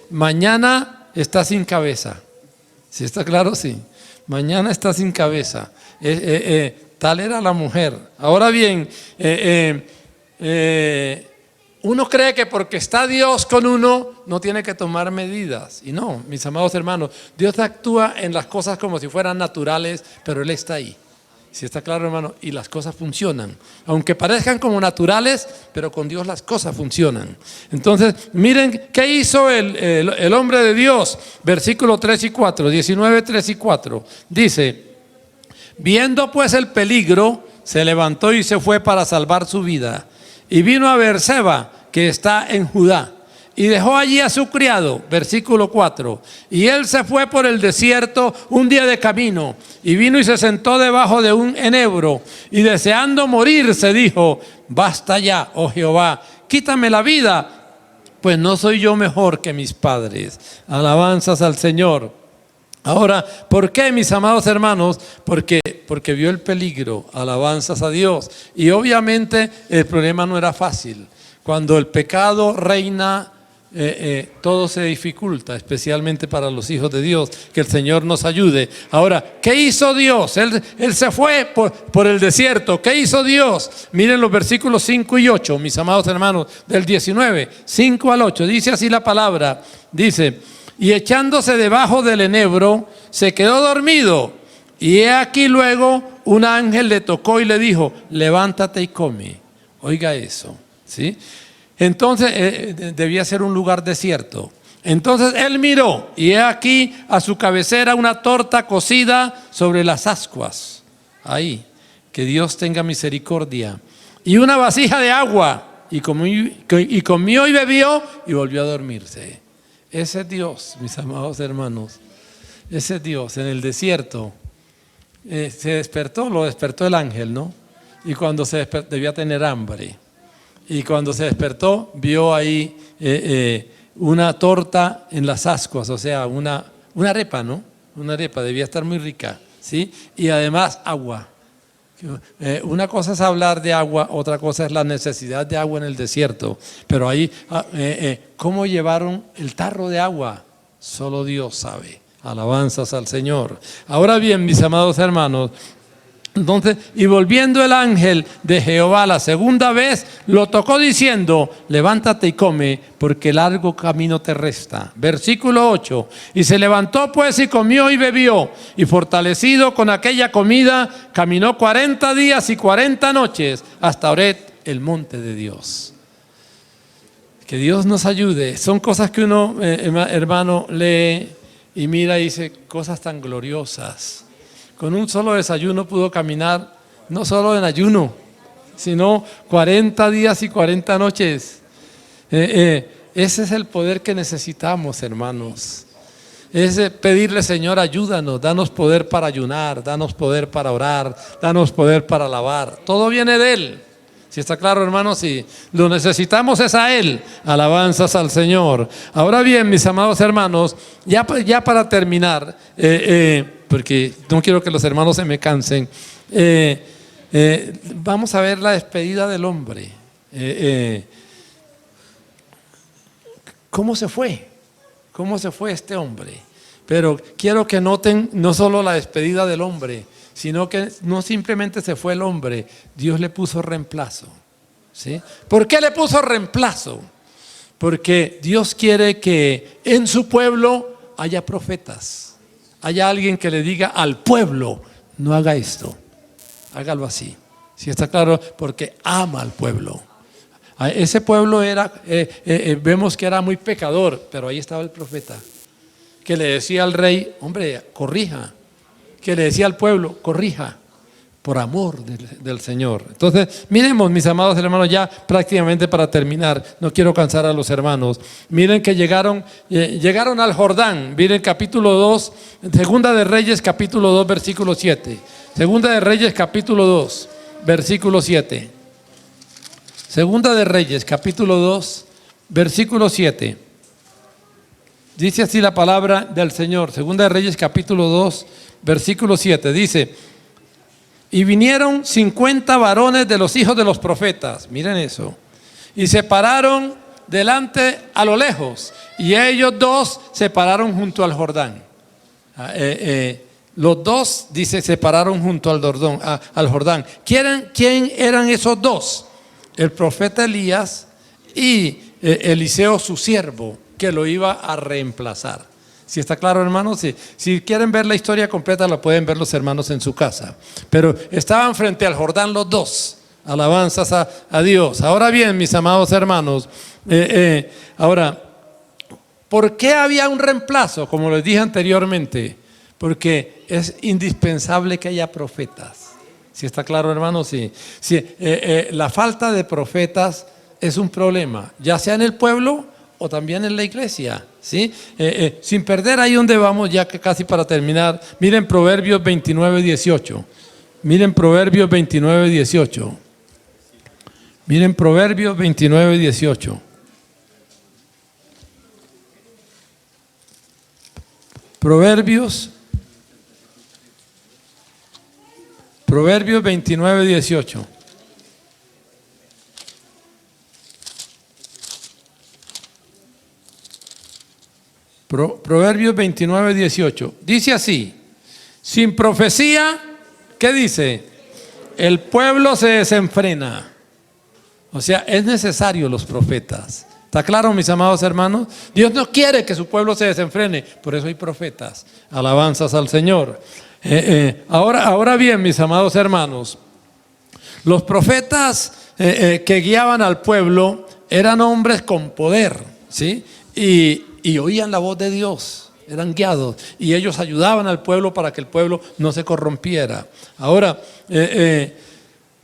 mañana está sin cabeza. ¿Sí está claro? Sí. Mañana está sin cabeza. Tal era la mujer. Ahora bien, uno cree que porque está Dios con uno no tiene que tomar medidas. Y no, mis amados hermanos, Dios actúa en las cosas como si fueran naturales, pero Él está ahí. ¿Sí está claro, hermano? Y las cosas funcionan. Aunque parezcan como naturales, pero con Dios las cosas funcionan. Entonces, miren qué hizo el hombre de Dios. Versículo 3 y 4, 19, 3 y 4. Dice: viendo pues el peligro, se levantó y se fue para salvar su vida. Y vino a Beerseba, que está en Judá. y dejó allí a su criado, versículo 4. Y él se fue por el desierto un día de camino, y vino y se sentó debajo de un enebro, y deseando morirse dijo: basta ya, oh Jehová, quítame la vida, pues no soy yo mejor que mis padres. Alabanzas al Señor. Ahora, ¿por qué, mis amados hermanos? Porque vio el peligro. Alabanzas a Dios. Y obviamente el problema no era fácil. Cuando el pecado reina, todo se dificulta, especialmente para los hijos de Dios. Que el Señor nos ayude. Ahora, ¿qué hizo Dios? Él se fue por el desierto. ¿Qué hizo Dios? Miren los versículos 5 y 8, mis amados hermanos, del 19, 5 al 8. Dice así la palabra. Dice: y echándose debajo del enebro, se quedó dormido. Y he aquí luego un ángel le tocó y le dijo: levántate y come. Oiga eso, ¿sí? Entonces debía ser un lugar desierto. Entonces él miró, y he aquí a su cabecera una torta cocida sobre las ascuas. Ahí, que Dios tenga misericordia. Y una vasija de agua. Y comió y bebió y volvió a dormirse. Ese Dios, mis amados hermanos, ese Dios en el desierto se despertó, lo despertó el ángel, ¿no? Y cuando se despertó, debía tener hambre. Y cuando se despertó, vio ahí una torta en las ascuas, o sea, una arepa, ¿no? Una arepa, debía estar muy rica, ¿sí? Y además agua. Una cosa es hablar de agua, otra cosa es la necesidad de agua en el desierto. Pero ahí, ¿cómo llevaron el tarro de agua? Solo Dios sabe. Alabanzas al Señor. Ahora bien, mis amados hermanos, entonces, y volviendo el ángel de Jehová la segunda vez, lo tocó diciendo: levántate y come, porque largo camino te resta. Versículo 8. Y se levantó pues y comió y bebió, y fortalecido con aquella comida, caminó 40 días y 40 noches hasta Horeb, el monte de Dios. Que Dios nos ayude. Son cosas que uno, hermano, lee y mira y dice: cosas tan gloriosas. Con un solo desayuno pudo caminar, no solo en ayuno, sino 40 días y 40 noches. Ese es el poder que necesitamos, hermanos. Es pedirle: Señor, ayúdanos, danos poder para ayunar, danos poder para orar, danos poder para alabar. Todo viene de Él. Si está claro, hermanos, si lo necesitamos es a Él. Alabanzas al Señor. Ahora bien, mis amados hermanos, ya para terminar, porque no quiero que los hermanos se me cansen, vamos a ver la despedida del hombre. ¿Cómo se fue? ¿Cómo se fue este hombre? Pero quiero que noten no solo la despedida del hombre, sino que no simplemente se fue el hombre, Dios le puso reemplazo, ¿sí? ¿Por qué le puso reemplazo? Porque Dios quiere que en su pueblo haya profetas, haya alguien que le diga al pueblo: no haga esto, hágalo así. ¿Sí está claro? Porque ama al pueblo. Ese pueblo era, vemos que era muy pecador, pero ahí estaba el profeta que le decía al rey: hombre, corrija. Que le decía al pueblo: corrija, por amor del Señor. Entonces, miremos, mis amados hermanos, ya prácticamente para terminar, no quiero cansar a los hermanos. Miren que llegaron al Jordán. Miren capítulo 2, Segunda de Reyes capítulo 2, versículo 7. Segunda de Reyes capítulo 2, versículo 7. Segunda de Reyes capítulo 2, versículo 7. Dice así la palabra del Señor. Segunda de Reyes capítulo 2, versículo 7. Dice: y vinieron 50 varones de los hijos de los profetas. Miren eso. Y se pararon delante a lo lejos. Y ellos dos se pararon junto al Jordán. Los dos, dice, se pararon junto al Jordán. ¿Quién eran esos dos? El profeta Elías y Eliseo, su siervo, que lo iba a reemplazar. ¿Sí está claro, hermanos? Si quieren ver la historia completa, la pueden ver los hermanos en su casa. Pero estaban frente al Jordán los dos. Alabanzas a Dios. Ahora bien, mis amados hermanos, ahora, ¿por qué había un reemplazo? Como les dije anteriormente, porque es indispensable que haya profetas. ¿Sí está claro, hermanos? Sí. La falta de profetas es un problema, ya sea en el pueblo o también en la iglesia, ¿sí? Sin perder ahí donde vamos, ya que casi para terminar, miren Proverbios 29:18. Miren Proverbios 29:18. Miren Proverbios 29:18. Proverbios 29:18. Proverbios 29:18. Dice así: sin profecía, ¿qué dice? El pueblo se desenfrena. O sea, es necesario los profetas. ¿Está claro, mis amados hermanos? Dios no quiere que su pueblo se desenfrene, por eso hay profetas. Alabanzas al Señor. Ahora bien, mis amados hermanos, los profetas que guiaban al pueblo eran hombres con poder, ¿sí? Y oían la voz de Dios, eran guiados, y ellos ayudaban al pueblo para que el pueblo no se corrompiera. Ahora,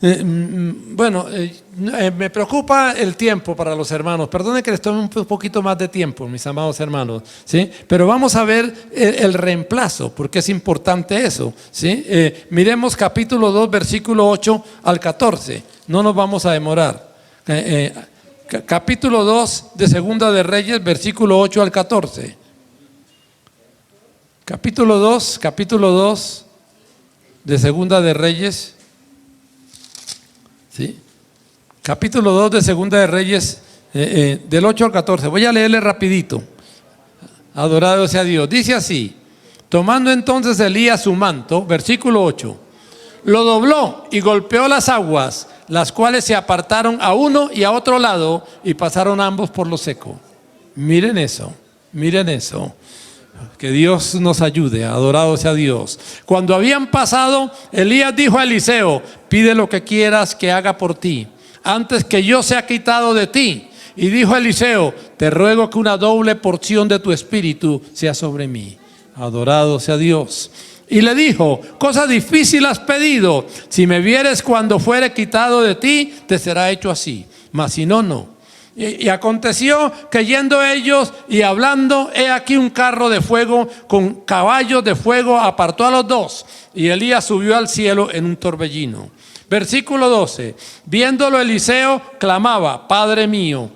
me preocupa el tiempo para los hermanos. Perdonen que les tome un poquito más de tiempo, mis amados hermanos, ¿sí? Pero vamos a ver el reemplazo, porque es importante eso, ¿sí? Miremos capítulo 2, versículo 8 al 14. No nos vamos a demorar. Capítulo 2 de Segunda de Reyes, versículo 8 al 14. Capítulo 2 de Segunda de Reyes. ¿Sí? Capítulo 2 de Segunda de Reyes, del 8 al 14. Voy a leerle rapidito. Adorado sea Dios. Dice así: tomando entonces Elías su manto, versículo 8, lo dobló y golpeó las aguas, las cuales se apartaron a uno y a otro lado, y pasaron ambos por lo seco. Miren eso, miren eso. Que Dios nos ayude, adorado sea Dios. Cuando habían pasado, Elías dijo a Eliseo: pide lo que quieras que haga por ti, antes que yo sea quitado de ti. Y dijo Eliseo: te ruego que una doble porción de tu espíritu sea sobre mí. Adorado sea Dios. Y le dijo: cosa difícil has pedido, si me vieres cuando fuere quitado de ti, te será hecho así, mas si no, no. Y aconteció que yendo ellos y hablando, he aquí un carro de fuego con caballos de fuego apartó a los dos, y Elías subió al cielo en un torbellino. Versículo 12. Viéndolo Eliseo, clamaba: Padre mío,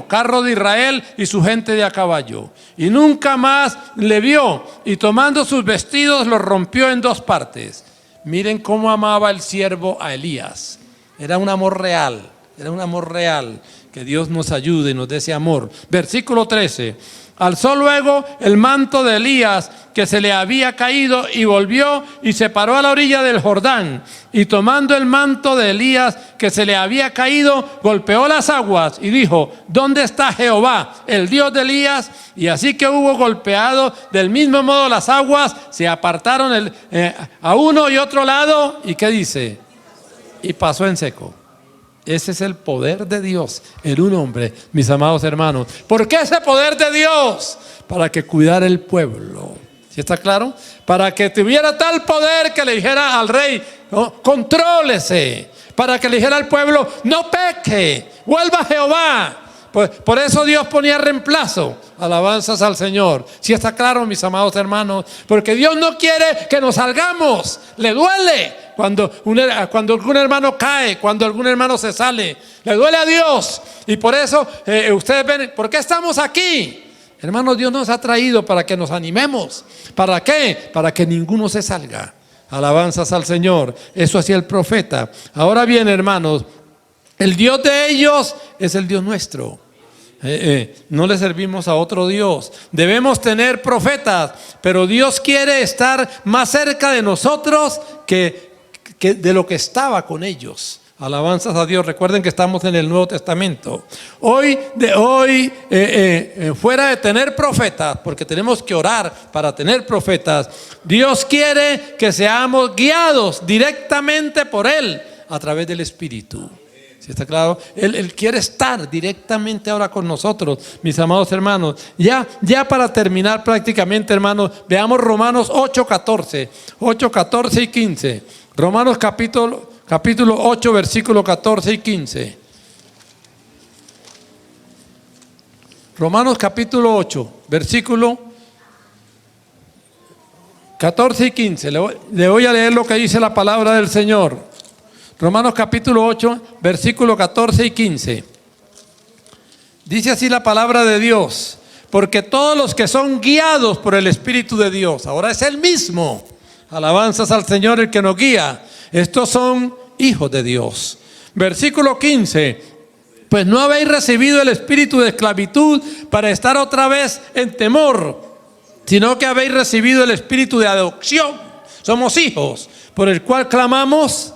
carro de Israel y su gente de a caballo. Y nunca más le vio, y tomando sus vestidos los rompió en dos partes. Miren cómo amaba el siervo a Elías. Era un amor real, era un amor real. Que Dios nos ayude y nos dé ese amor. Versículo 13. Alzó luego el manto de Elías que se le había caído, y volvió y se paró a la orilla del Jordán, y tomando el manto de Elías que se le había caído, golpeó las aguas y dijo: ¿dónde está Jehová, el Dios de Elías? Y así que hubo golpeado del mismo modo las aguas, se apartaron a uno y otro lado. ¿Y qué dice? Y pasó en seco. Ese es el poder de Dios en un hombre, mis amados hermanos. ¿Por qué ese poder de Dios? Para que cuidara el pueblo. ¿Sí está claro? Para que tuviera tal poder que le dijera al rey: ¿no? Contrólese. Para que le dijera al pueblo: no peque, vuelva a Jehová. Por eso Dios ponía reemplazo. Alabanzas al Señor. ¿Sí está claro, mis amados hermanos? Porque Dios no quiere que nos salgamos. Le duele cuando algún hermano cae, cuando algún hermano se sale. Le duele a Dios. Y por eso ustedes ven, ¿por qué estamos aquí? Hermanos, Dios nos ha traído para que nos animemos. ¿Para qué? Para que ninguno se salga. Alabanzas al Señor. Eso hacía el profeta. Ahora bien, hermanos, el Dios de ellos es el Dios nuestro. No le servimos a otro Dios. Debemos tener profetas, pero Dios quiere estar más cerca de nosotros que de lo que estaba con ellos. Alabanzas a Dios. Recuerden que estamos en el Nuevo Testamento. Hoy, fuera de tener profetas, porque tenemos que orar para tener profetas, Dios quiere que seamos guiados directamente por Él a través del Espíritu. ¿Sí está claro? Él quiere estar directamente ahora con nosotros, mis amados hermanos. Ya para terminar prácticamente, hermanos, veamos Romanos 8:14 y 15. Romanos capítulo 8, versículo 14 y 15. Romanos capítulo 8, versículo 14 y 15. Le voy a leer lo que dice la palabra del Señor. Romanos capítulo 8, versículo 14 y 15. Dice así la palabra de Dios: porque todos los que son guiados por el Espíritu de Dios, ahora es Él mismo, alabanzas al Señor el que nos guía, estos son hijos de Dios. Versículo 15: pues no habéis recibido el espíritu de esclavitud para estar otra vez en temor, sino que habéis recibido el espíritu de adopción, somos hijos, por el cual clamamos: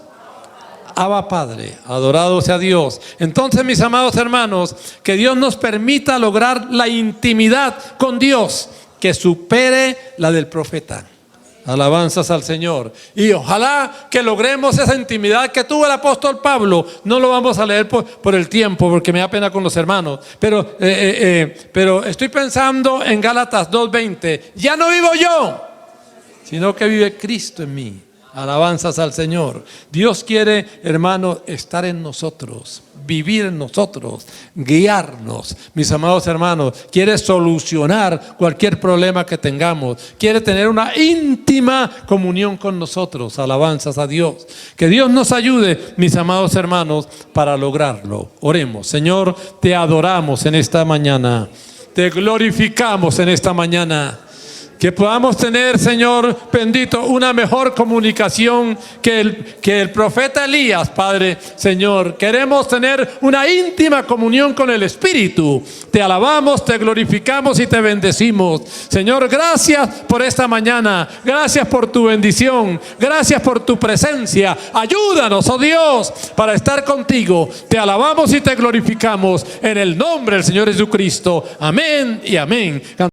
Abba Padre. Adorado sea Dios. Entonces, mis amados hermanos, que Dios nos permita lograr la intimidad con Dios que supere la del profeta. Alabanzas al Señor. Y ojalá que logremos esa intimidad que tuvo el apóstol Pablo. No lo vamos a leer por el tiempo, porque me da pena con los hermanos. Pero estoy pensando en Gálatas 2:20. Ya no vivo yo, sino que vive Cristo en mí. Alabanzas al Señor. Dios quiere, hermanos, estar en nosotros, vivir en nosotros, guiarnos. Mis amados hermanos, quiere solucionar cualquier problema que tengamos. Quiere tener una íntima comunión con nosotros. Alabanzas a Dios. Que Dios nos ayude, mis amados hermanos, para lograrlo. Oremos. Señor, te adoramos en esta mañana. Te glorificamos en esta mañana. Que podamos tener, Señor bendito, una mejor comunicación que el profeta Elías, Padre. Señor, queremos tener una íntima comunión con el Espíritu. Te alabamos, te glorificamos y te bendecimos. Señor, gracias por esta mañana. Gracias por tu bendición. Gracias por tu presencia. Ayúdanos, oh Dios, para estar contigo. Te alabamos y te glorificamos en el nombre del Señor Jesucristo. Amén y amén.